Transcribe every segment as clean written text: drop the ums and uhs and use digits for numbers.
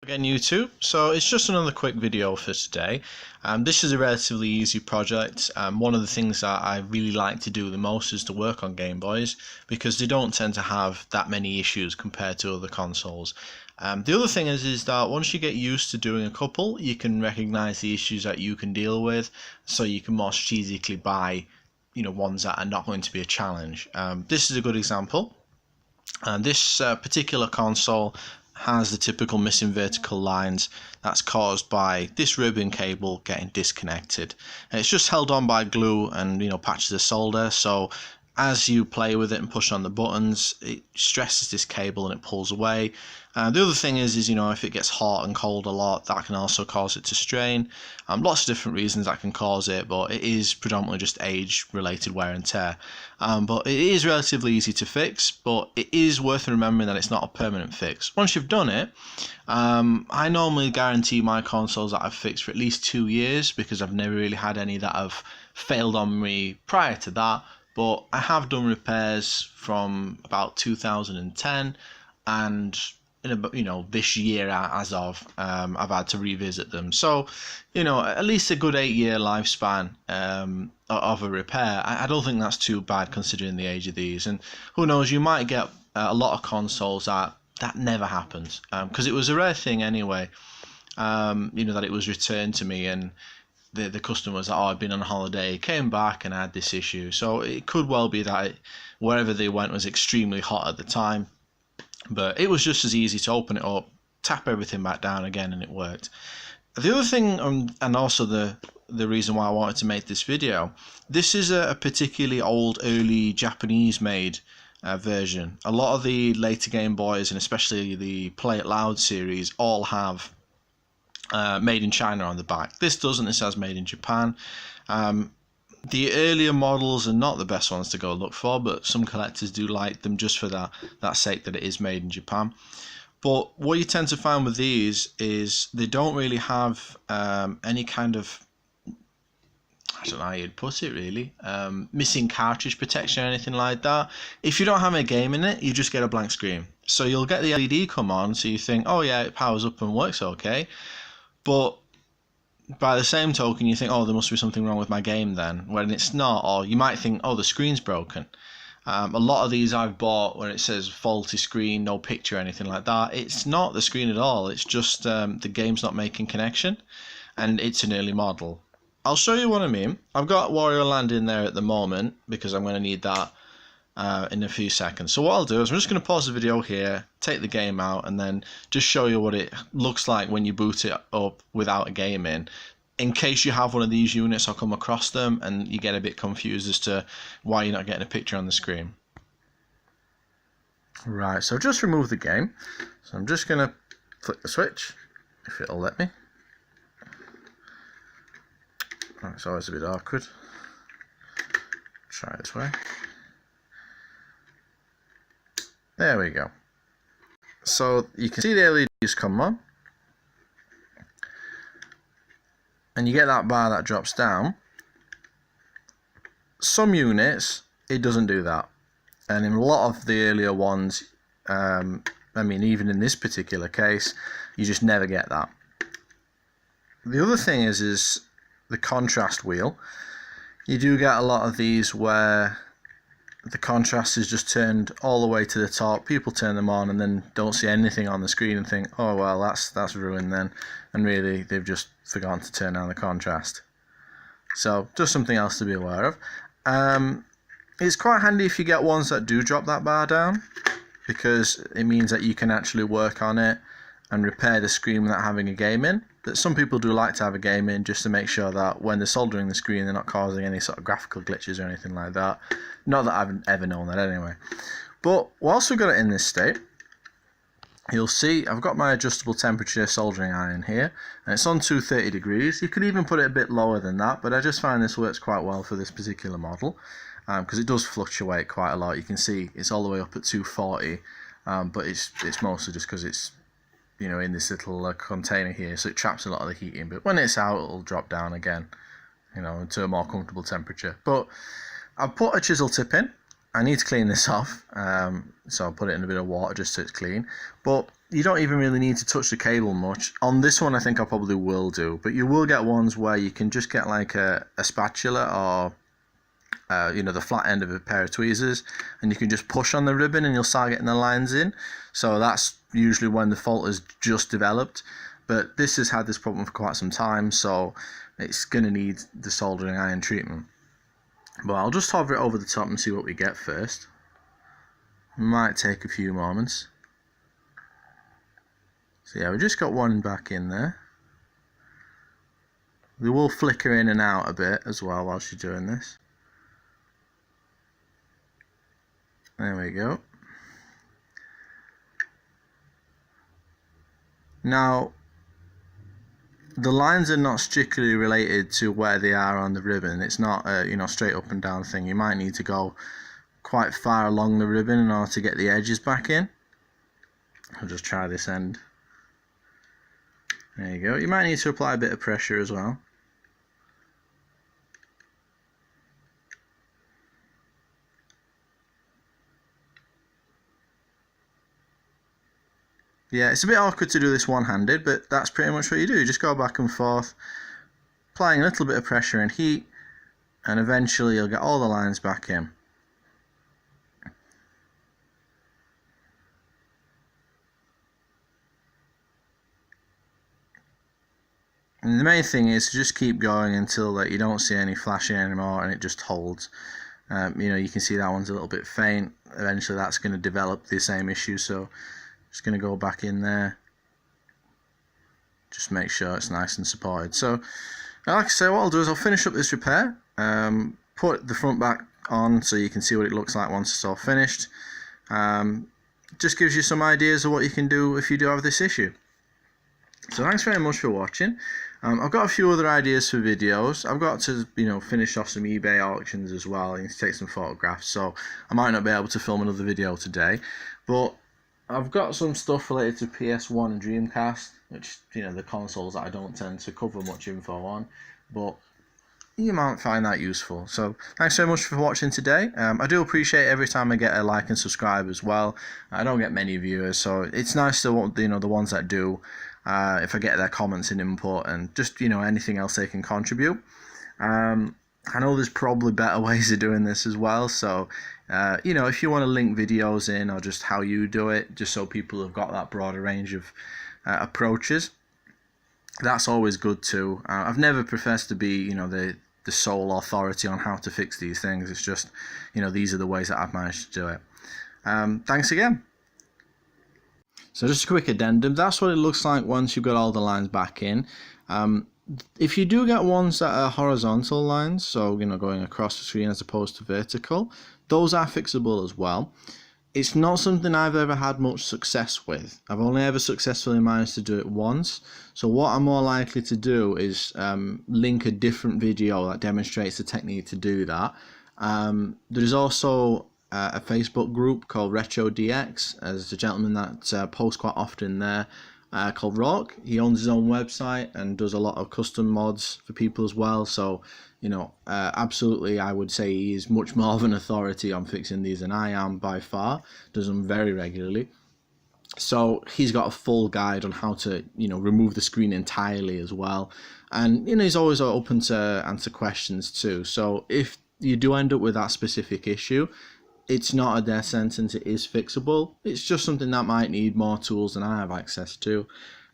Again, YouTube. So it's just another quick video for today. This is a relatively easy project. One of the things that I really like to do the most is to work on Game Boys because they don't tend to have that many issues compared to other consoles. The other thing is that once you get used to doing a couple, you can recognize the issues that you can deal with, so you can more strategically buy, ones that are not going to be a challenge. This is a good example. This particular console has the typical missing vertical lines that's caused by this ribbon cable getting disconnected. And it's just held on by glue and patches of solder, so as you play with it and push on the buttons, it stresses this cable and it pulls away. The other thing is if it gets hot and cold a lot, that can also cause it to strain. Lots of different reasons that can cause it, but it is predominantly just age-related wear and tear. But it is relatively easy to fix, but it is worth remembering that it's not a permanent fix. Once you've done it, I normally guarantee my consoles that I've fixed for at least 2 years because I've never really had any that have failed on me prior to that. But I have done repairs from about 2010, and this year as of I've had to revisit them. So at least a good 8-year lifespan of a repair. I don't think that's too bad considering the age of these. And who knows, you might get a lot of consoles that never happens because it was a rare thing anyway. That it was returned to me and the customer was like, oh, I've been on holiday, came back and had this issue. So it could well be that wherever they went was extremely hot at the time, but it was just as easy to open it up, tap everything back down again, and it worked. The other thing, and also the reason why I wanted to make this video, this is a particularly old, early Japanese made version. A lot of the later Game Boys, and especially the Play It Loud series, all have made in China on the back. This doesn't. This has made in Japan. The earlier models are not the best ones to go look for, but some collectors do like them just for that sake that it is made in Japan. But what you tend to find with these is they don't really have any kind of, I don't know how you'd put it really, missing cartridge protection or anything like that. If you don't have a game in it, you just get a blank screen. So you'll get the LED come on, so you think, oh yeah, it powers up and works okay. But by the same token, you think, oh, there must be something wrong with my game then, when it's not. Or you might think, oh, the screen's broken. A lot of these I've bought where it says faulty screen, no picture, anything like that. It's not the screen at all. It's just the game's not making connection, and it's an early model. I'll show you what I mean. I've got Wario Land in there at the moment because I'm going to need that in a few seconds. So what I'll do is I'm just going to pause the video here, take the game out, and then just show you what it looks like when you boot it up without a game in case you have one of these units or come across them and you get a bit confused as to why you're not getting a picture on the screen. Right, so just remove the game. So I'm just going to flick the switch, if it'll let me. It's always a bit awkward. Try this way. There we go. So you can see the LEDs come on, and you get that bar that drops down. Some units, it doesn't do that, and in a lot of the earlier ones, even in this particular case, you just never get that. The other thing is the contrast wheel. You do get a lot of these where the contrast is just turned all the way to the top. People turn them on and then don't see anything on the screen and think, oh well, that's ruined then, and really they've just forgotten to turn down the contrast. So just something else to be aware of. It's quite handy if you get ones that do drop that bar down, because it means that you can actually work on it and repair the screen without having a game in. That some people do like to have a game in just to make sure that when they're soldering the screen they're not causing any sort of graphical glitches or anything like that. Not that I've ever known that anyway. But whilst we've got it in this state, you'll see I've got my adjustable temperature soldering iron here, and it's on 230 degrees. You could even put it a bit lower than that, but I just find this works quite well for this particular model because it does fluctuate quite a lot. You can see it's all the way up at 240, but it's mostly just because it's in this little container here, so it traps a lot of the heat in, but when it's out it'll drop down again, to a more comfortable temperature. But I've put a chisel tip in. I need to clean this off, so I'll put it in a bit of water just so it's clean. But you don't even really need to touch the cable much. On this one I think I probably will do, but you will get ones where you can just get like a spatula or you know, the flat end of a pair of tweezers, and you can just push on the ribbon and you'll start getting the lines in. So that's usually when the fault has just developed, but this has had this problem for quite some time, so it's going to need the soldering iron treatment. But I'll just hover it over the top and see what we get first. It might take a few moments. So yeah, we just got one back in there. They will flicker in and out a bit as well whilst you're doing this. There we go. Now, the lines are not strictly related to where they are on the ribbon. It's not a, you know, straight up and down thing. You might need to go quite far along the ribbon in order to get the edges back in. I'll just try this end. There you go. You might need to apply a bit of pressure as well. Yeah, it's a bit awkward to do this one-handed, but that's pretty much what you do. You just go back and forth, applying a little bit of pressure and heat, and eventually you'll get all the lines back in. And the main thing is to just keep going until you don't see any flashing anymore and it just holds. You know, you can see that one's a little bit faint. Eventually that's going to develop the same issue, so just going to go back in there, just make sure it's nice and supported. So like I say, what I'll do is I'll finish up this repair, put the front back on so you can see what it looks like once it's all finished. Just gives you some ideas of what you can do if you do have this issue. So thanks very much for watching. I've got a few other ideas for videos. I've got to, you know, finish off some eBay auctions as well. I need to take some photographs, so I might not be able to film another video today. But I've got some stuff related to PS1 and Dreamcast, which, you know, the consoles that I don't tend to cover much info on, but you might find that useful. So thanks so much for watching today. I do appreciate every time I get a like and subscribe as well. I don't get many viewers, so it's nice to, you know, the ones that do, if I get their comments and input and just, you know, anything else they can contribute. I know there's probably better ways of doing this as well, so you know, if you want to link videos in or just how you do it, just so people have got that broader range of approaches, that's always good too. I've never professed to be, you know, the sole authority on how to fix these things. It's just, you know, these are the ways that I've managed to do it. Thanks again. So just a quick addendum, that's what it looks like once you've got all the lines back in. If you do get ones that are horizontal lines, so, you know, going across the screen as opposed to vertical, those are fixable as well. It's not something I've ever had much success with. I've only ever successfully managed to do it once. So what I'm more likely to do is link a different video that demonstrates the technique to do that. There's also a Facebook group called Retro DX. There's a gentleman that posts quite often there called Rock. He owns his own website and does a lot of custom mods for people as well. So, you know, absolutely, I would say he is much more of an authority on fixing these than I am by far. Does them very regularly. So he's got a full guide on how to, you know, remove the screen entirely as well. And, you know, he's always open to answer questions too. So if you do end up with that specific issue, it's not a death sentence, it is fixable. It's just something that might need more tools than I have access to,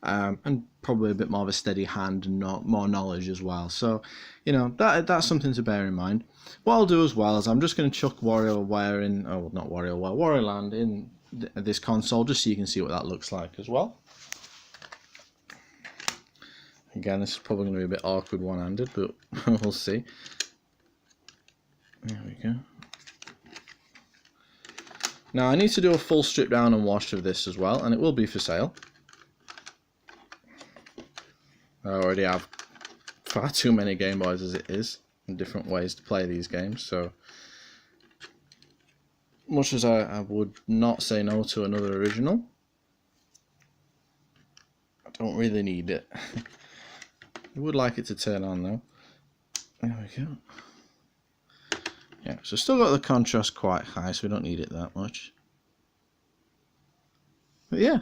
and probably a bit more of a steady hand and more knowledge as well. So, you know, that's something to bear in mind. What I'll do as well is I'm just going to chuck WarioWare in, oh, not WarioWare, Wario in this console, just so you can see what that looks like as well. Again, this is probably going to be a bit awkward one-handed, but we'll see. There we go. Now I need to do a full strip down and wash of this as well, and it will be for sale. I already have far too many Game Boys as it is, and different ways to play these games, so much as I would not say no to another original, I don't really need it. I would like it to turn on though. There we go. Yeah, so still got the contrast quite high, so we don't need it that much. But yeah,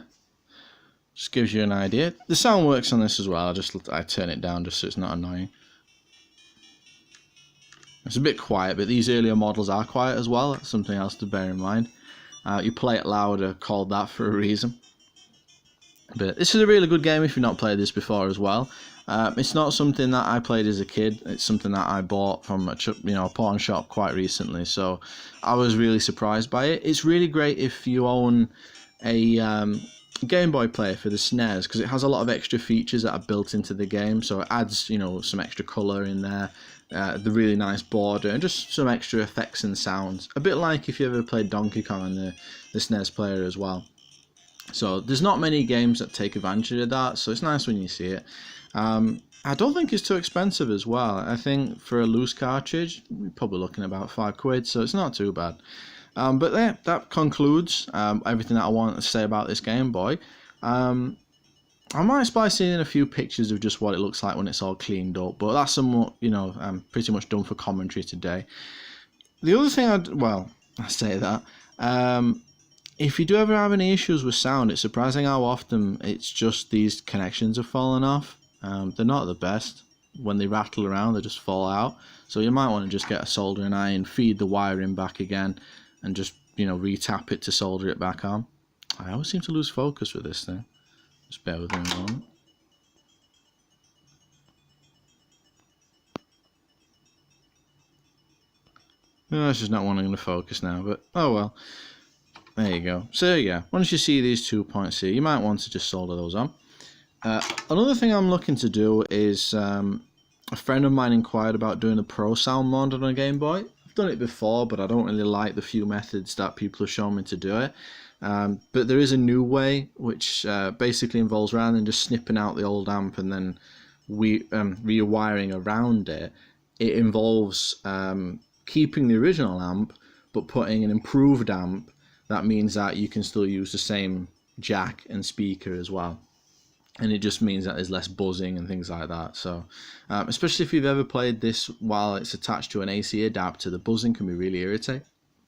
Just gives you an idea. The sound works on this as well. I turn it down just so it's not annoying. It's a bit quiet, but these earlier models are quiet as well. That's something else to bear in mind. You play it louder, called that for a reason. But this is a really good game if you've not played this before as well. It's not something that I played as a kid. It's something that I bought from a pawn shop quite recently. So I was really surprised by it. It's really great if you own a Game Boy player for the SNES, because it has a lot of extra features that are built into the game. So it adds, some extra colour in there, the really nice border, and just some extra effects and sounds. A bit like if you ever played Donkey Kong on the SNES player as well. So there's not many games that take advantage of that, so it's nice when you see it. I don't think it's too expensive as well. I think for a loose cartridge, you're probably looking at about £5, so it's not too bad. But yeah, that concludes everything that I want to say about this Game Boy. I might splice in a few pictures of just what it looks like when it's all cleaned up, but that's somewhat, I'm pretty much done for commentary today. The other thing I say that, if you do ever have any issues with sound, it's surprising how often it's just these connections have fallen off. They're not the best. When they rattle around, they just fall out. So you might want to just get a soldering iron, feed the wiring back again, and just, re-tap it to solder it back on. I always seem to lose focus with this thing. Just bear with me a moment. No, it's just not wanting to focus now, but oh well. There you go. So yeah, once you see these 2 points here, you might want to just solder those on. Another thing I'm looking to do is, a friend of mine inquired about doing a Pro Sound mod on a Game Boy. I've done it before, but I don't really like the few methods that people have shown me to do it. But there is a new way, which basically involves, rather than just snipping out the old amp and then rewiring around it, it involves keeping the original amp, but putting an improved amp. That means that you can still use the same jack and speaker as well. And it just means that there's less buzzing and things like that. So, especially if you've ever played this while it's attached to an AC adapter, the buzzing can be really irritating.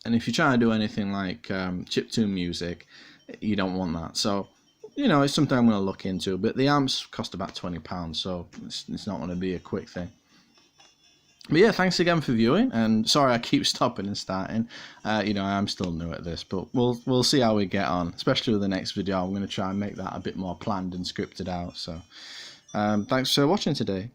And if you're trying to do anything like chiptune music, you don't want that. So, it's something I'm going to look into. But the amps cost about £20, so it's not going to be a quick thing. But yeah, thanks again for viewing, and sorry I keep stopping and starting. I am still new at this, but we'll see how we get on. Especially with the next video, I'm going to try and make that a bit more planned and scripted out. So, thanks for watching today.